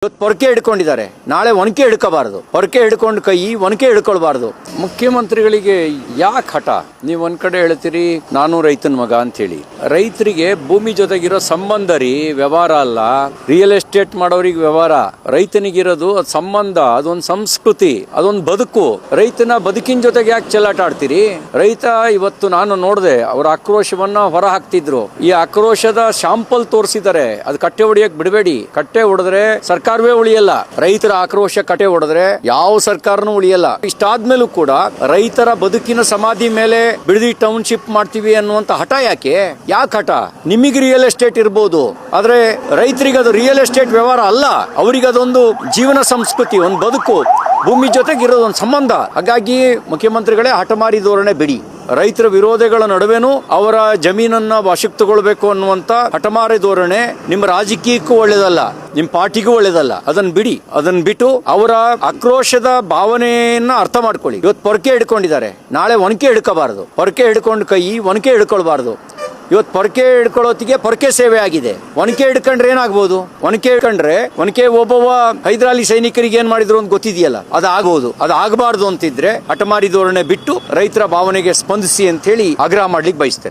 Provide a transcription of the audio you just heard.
ಇವತ್ತು ಪೊರಕೆ ಹಿಡ್ಕೊಂಡಿದ್ದಾರೆ, ನಾಳೆ ಒನಕೆ ಹಿಡ್ಕೋಬಾರದು. ಪೊರಕೆ ಹಿಡ್ಕೊಂಡು ಕೈ ಒನಕೆ ಹಿಡ್ಕೊಳ್ಬಾರ್ದು. ಮುಖ್ಯಮಂತ್ರಿಗಳಿಗೆ ಯಾಕೆ ಹಠ? ನೀವು ಒಂದ್ ಕಡೆ ಹೇಳ್ತೀರಿ ನಾನು ರೈತನ ಮಗ ಅಂತ ಹೇಳಿ. ರೈತರಿಗೆ ಭೂಮಿ ಜೊತೆಗಿರೋ ಸಂಬಂಧ ರೀ, ವ್ಯವಹಾರ ಅಲ್ಲ. ರಿಯಲ್ ಎಸ್ಟೇಟ್ ಮಾಡೋರಿಗೆ ವ್ಯವಹಾರ, ರೈತನಿಗಿರೋದು ಅದು ಸಂಬಂಧ, ಅದೊಂದು ಸಂಸ್ಕೃತಿ, ಅದೊಂದು ಬದುಕು. ರೈತನ ಬದುಕಿನ ಜೊತೆಗೆ ಯಾಕೆ ಚೆಲ್ಲಾಟ ಆಡ್ತೀರಿ? ರೈತ ಇವತ್ತು ನಾನು ನೋಡಿದೆ, ಅವರ ಆಕ್ರೋಶವನ್ನ ಹೊರ ಹಾಕ್ತಿದ್ರು. ಈ ಆಕ್ರೋಶದ ಶಾಂಪಲ್ ತೋರಿಸಿದ್ದಾರೆ. ಅದು ಕಟ್ಟೆ ಹೊಡಿಯಕ್ ಬಿಡಬೇಡಿ. ಕಟ್ಟೆ ಹೊಡೆದ್ರೆ ಸರ್ಕಾರವೇ ಉಳಿಯಲ್ಲ. ರೈತರ ಆಕ್ರೋಶ ಕಟ್ಟೆ ಹೊಡೆದ್ರೆ ಯಾವ ಸರ್ಕಾರನೂ ಉಳಿಯಲ್ಲ. ಇಷ್ಟಾದ್ಮೇಲೂ ಕೂಡ ರೈತರ ಬದುಕಿನ ಸಮಾಧಿ ಮೇಲೆ ಬಿಡದಿ ಟೌನ್ಶಿಪ್ ಮಾಡ್ತೀವಿ ಅನ್ನುವಂತ ಹಠ ಯಾಕೆ ಹಠ? ನಿಮಗೆ ರಿಯಲ್ ಎಸ್ಟೇಟ್ ಇರ್ಬೋದು, ಆದ್ರೆ ರೈತರಿಗೆ ಅದು ರಿಯಲ್ ಎಸ್ಟೇಟ್ ವ್ಯವಹಾರ ಅಲ್ಲ. ಅವರಿಗೆ ಅದೊಂದು ಜೀವನ ಸಂಸ್ಕೃತಿ, ಒಂದು ಬದುಕು, ಭೂಮಿ ಜೊತೆಗೆ ಇರೋದು ಒಂದು ಸಂಬಂಧ. ಹಾಗಾಗಿ ಮುಖ್ಯಮಂತ್ರಿಗಳೇ ಹಠಮಾರಿ ಧೋರಣೆ ಬಿಡಿ. ರೈತರ ವಿರೋಧಗಳ ನಡುವೆನೂ ಅವರ ಜಮೀನನ್ನ ವಶಕ್ಕೆ ತಗೊಳ್ಬೇಕು ಅನ್ನುವಂತ ಹಠಮಾರಿ ಧೋರಣೆ ನಿಮ್ಮ ರಾಜಕೀಯಕ್ಕೂ ಒಳ್ಳೇದಲ್ಲ, ನಿಮ್ಮ ಪಾರ್ಟಿಗೂ ಒಳ್ಳೇದಲ್ಲ. ಅದನ್ನ ಬಿಡಿ. ಅದನ್ನ ಬಿಟ್ಟು ಅವರ ಆಕ್ರೋಶದ ಭಾವನೆಯನ್ನ ಅರ್ಥ ಮಾಡ್ಕೊಳ್ಳಿ. ಇವತ್ತು ಪೊರಕೆ ಹಿಡ್ಕೊಂಡಿದ್ದಾರೆ, ನಾಳೆ ಒನಕೆ ಹಿಡ್ಕೋಬಾರದು. ಪೊರಕೆ ಹಿಡ್ಕೊಂಡು ಕೈ ಒನಕೆ ಹಿಡ್ಕೊಳ್ಬಾರ್ದು. ಇವತ್ತು ಪೊರಕೆ ಹಿಡ್ಕೊಳ್ಳೋತ್ತಿಗೆ ಪೊರಕೆ ಸೇವೆ ಆಗಿದೆ. ಒನಕೆ ಹಿಡ್ಕೊಂಡ್ರೆ ಏನಾಗ್ಬೋದು? ಒನಕೆ ಹಿಡ್ಕೊಂಡ್ರೆ ಒನಕೆ ಒಬ್ಬವ ಹೈದರಾಲಿ ಸೈನಿಕರಿಗೆ ಏನ್ ಮಾಡಿದ್ರು ಅಂತ ಗೊತ್ತಿದೆಯಲ್ಲ, ಅದಾಗಬಹುದು. ಅದಾಗಬಾರ್ದು ಅಂತಿದ್ರೆ ಹಠಮಾರಿ ಧೋರಣೆ ಬಿಟ್ಟು ರೈತರ ಭಾವನೆಗೆ ಸ್ಪಂದಿಸಿ ಅಂತ ಹೇಳಿ ಆಗ್ರಹ ಮಾಡ್ಲಿಕ್ಕೆ ಬಯಸ್ತೇನೆ.